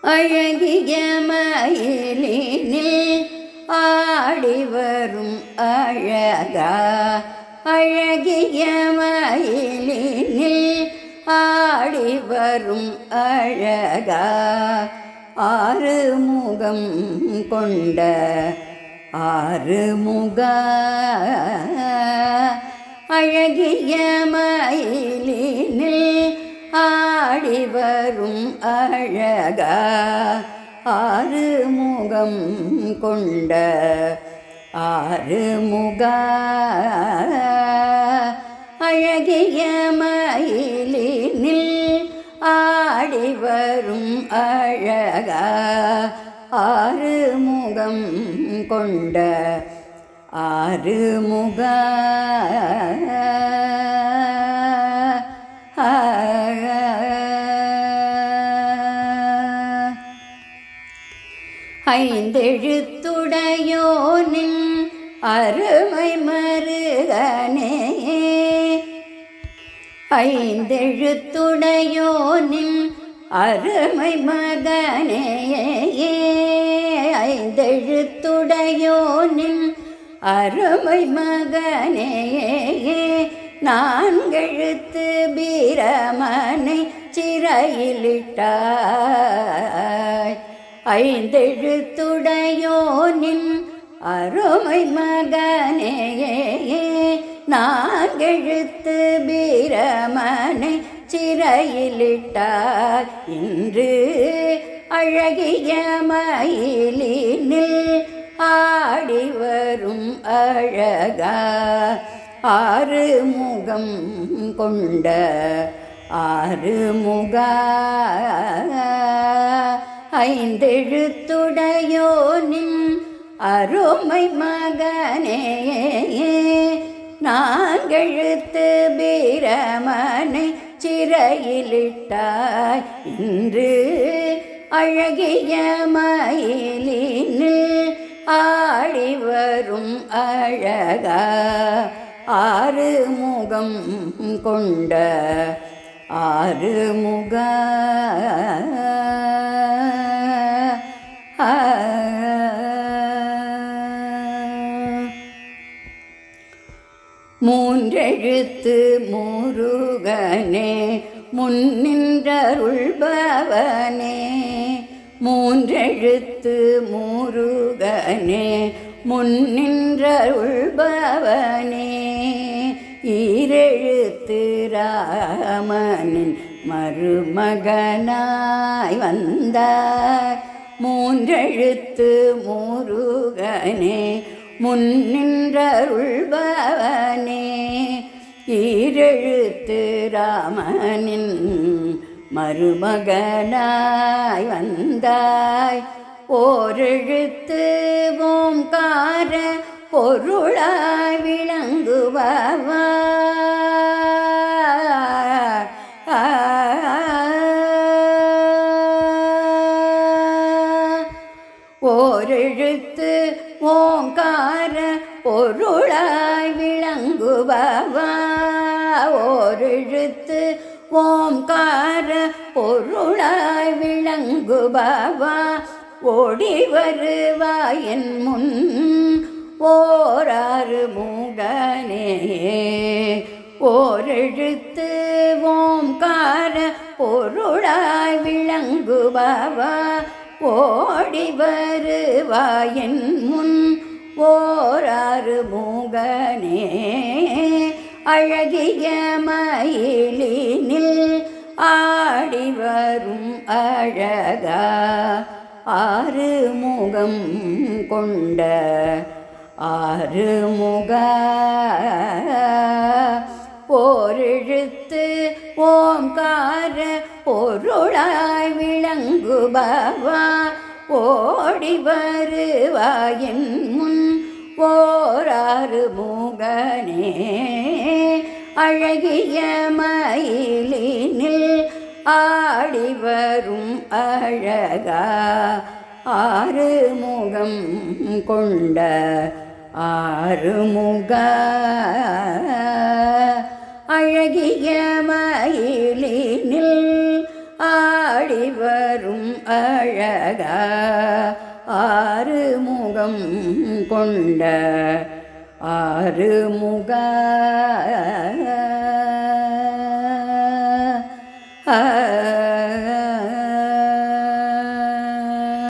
அழகிய மயிலினில் ஆடி வரும் அழகா. அழகிய மயிலினில் ஆடி வரும் அழகா. ஆறு முகம் கொண்ட ஆறுமுகா. அழகிய மயிலினில் ஆடி வரும் அழகா. ஆறு முகம் கொண்ட ஆறுமுகா. அழகிய மயிலினில் ஆடி வரும் அழகா. ஆறு முகம் கொண்ட ஆறுமுகா. ஐந்தெழுத்துடையோனின் அருமை மருகனே. ஐந்தெழுத்துடையோனின் அருமை மகனே. ஐந்தெழுத்துடையோனின் அருமை மகனே. நான்கெழுத்து பிரமனை சிறையிலிட்டாய். ஐந்தெழுத்துடையோனின் அருமை மகனே. நான்கெழுத்து பிரமனை சிறையிலிட்டாய். இன்று அழகிய மயிலினில் ஆடி வரும் அழகா. ஆறு முகம் கொண்ட ஆறுமுகா. ஐந்தெழுத்துடையோனின் அருமை மகனே. நான்கெழுத்து பிரமனை சிறையிலிட்டாய். இன்று அழகிய மயிலினில் ஆடி வரும் அழகா. ஆறு முகம் கொண்ட ஆறுமுகா. மூன்றெழுத்து முருகனே முன்னின்றருள்பவனே. மூன்றெழுத்து முருகனே முன்னின்றருள்பவனே. ஈரெழுத்து ராமனின் மருமகனாய் வந்தார். மூன்றெழுத்து முருகனே முன்னின்றருள்பவனே. ஈரெழுத்து ராமனின் மருமகனாய் வந்தாய். ஓரெழுத்து ஓம்கார பொருளாய் விளங்குபவா. ஓரெழுத்து ஓங்கார பொருளாய் விளங்குபவா. ஓரெழுத்து ஓம்கார பொருளாய் விளங்குபவா. ஓடி வருவாயன் முன் ஓராறு முகனே. ஓரெழுத்து ஓம்கார பொருளாய் விளங்குபவா. ஓடி வருவாயன் முன் ஓராறு முகனே. அழகிய மயிலினில் ஆடி வரும் அழகா. ஆறு முகம் கொண்ட ஆறுமுகா. ஓரெழுத்து ஓம்கார பொருளாய் விளங்குபவா. ஓடி வருவாயன் முன் ஓராறு முகனே. அழகிய மயிலினில் ஆடி வரும் அழகா. ஆறு முகம் கொண்ட ஆறுமுகா. அழகிய மயிலினில் ஆடி வரும் அழகா ஆறுமுகம் கொண்ட ஆறுமுக ஆ